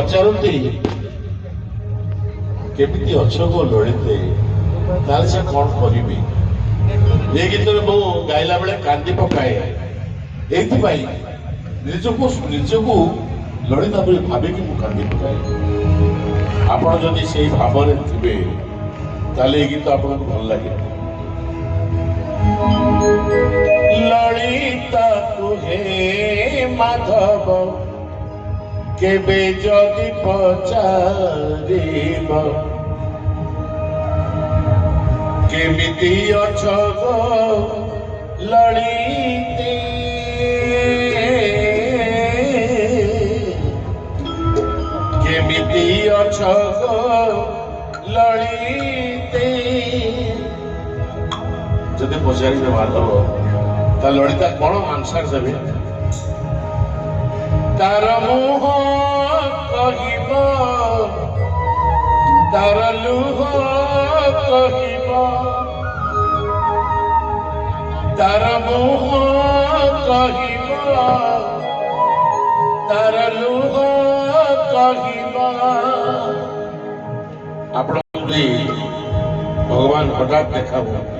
ପଚାରନ୍ତି କେମିତି ଅଛ ଗୋ ଲଳିତେ, ତାହେଲେ ସେ କଣ କରିବି? ଏ ଗୀତରେ ମୁଁ ଗାଇଲା ବେଳେ କାନ୍ଦି ପକାଏ ଏଇଥିପାଇଁ ନିଜକୁ ଲଳିତା ବୋଲି ଭାବିକି ମୁଁ କାନ୍ଦି ପକାଏ। ଆପଣ ଯଦି ସେଇ ଭାବରେ ଥିବେ ତାହେଲେ ଏଇ ଗୀତ ଆପଣଙ୍କୁ ଭଲ ଲାଗେ। ଲଳିତା କୁହେ ମାଧବ କେବେ ଯଦି ପଚାରିବ, କେମିତି ଅଛ ଗୋ ଲଳିତେ, କେମିତି ଅଛ ଗୋ ଲଳିତେ। ଯଦି ପଚାରିବେ ମାଧବ, ତା ଲଳିତା କଣ ଆନ୍ସର ଦେବେ? ତାର ମୁହଁ କହିବ, ତାର ଲୁହ କହିବ, ତାର ମୁହଁ କହିବ, ତାର ଲୁହ କହିବ। ଆପଣ ଭଗବାନ ହଠାତ୍ ଦେଖା ହୁଅନ୍ତି,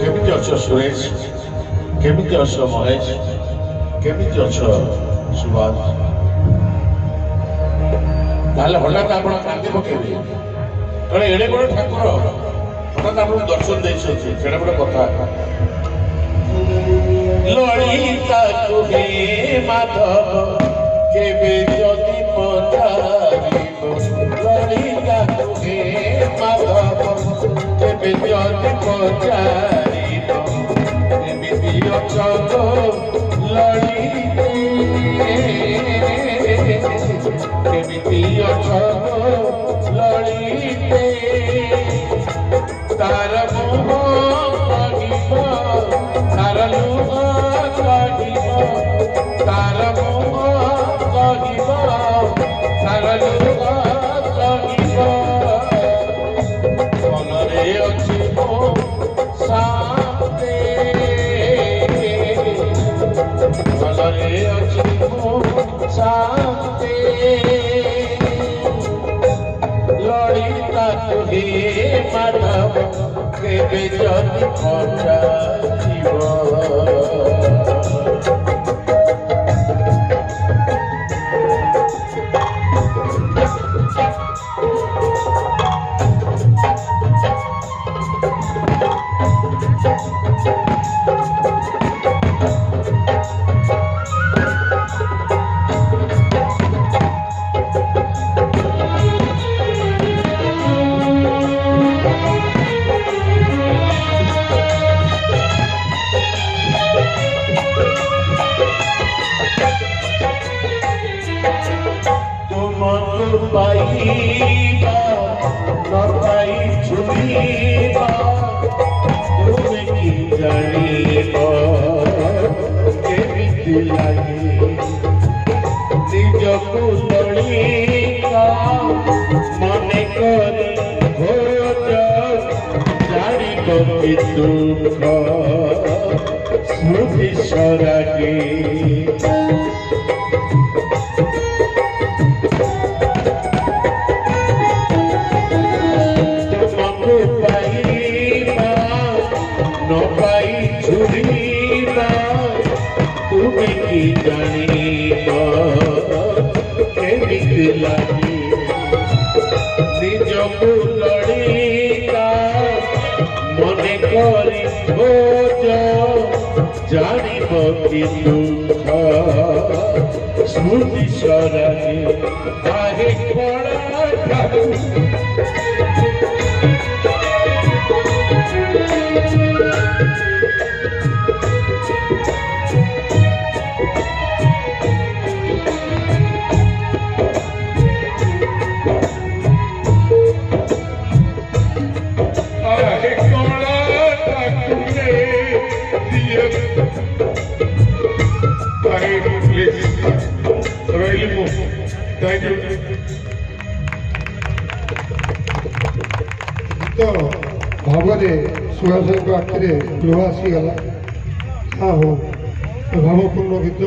କେମିତି ଅଛ ସୁରେଶ, କେମିତି ଅଛ ମହେଶ, କେମିତି ଅଛ ସୁଭାଷ, ତାହେଲେ ହଠାତ୍ ଆପଣ କାନ୍ଦି ପକେଇବେ। କାରଣ ଏଡେ ବଡ ଠାକୁର ହଠାତ୍ ଆପଣଙ୍କୁ ଦର୍ଶନ ଦେଇଛନ୍ତି, ସେଟା ଗୋଟେ କଥା। ଲଳିତା କୁହେ ମାଧବ କେବେ ଯଦି ପଚାରିବ, ଲଳିତା କୁହେ ମାଧବ କେବେ ଯଦି ପଚାରିବ, କେମିତି ଅଛ ଗୋ ଲଳିତେ, କେମିତି ଅଛ ଗୋ ଲଳିତେ। ତାର ମୁହଁ କହିବ, ତାର ଲୁହ କହିବ, ତାର ମୁହଁ କହିବ, ତାର ଲୁହ କହିବ। ମନରେ ଅଛି ମୋ ଶାନ୍ତି, ମନରେ ଅଛି ମୋ ଶାନ୍ତି। ଲଳିତା କୁହେ ମାଧବ କେବେ ଯଦି ପଚାରିବ। ପାଇବା ନ ପାଇ ଛୁଇଁବା, ତୁମେ କି ଜାଣିବ କେମିତି ଲାଗେ। ନିଜକୁ ଲଳିତା ମନେ କରି ଖୋଜ, ଜାଣିବ କି ଦୁଃଖ ସ୍ମୃତି ସରାଗେ। तुम की जानिब केमिति लागे निजकु लड़िका मने करी खोज जानिब कि दुख स्मृति सरागे काहे कड़ा तो भावरे सुहास आखिरे लुह आसीगला हाँ हो भावपूर्ण गीत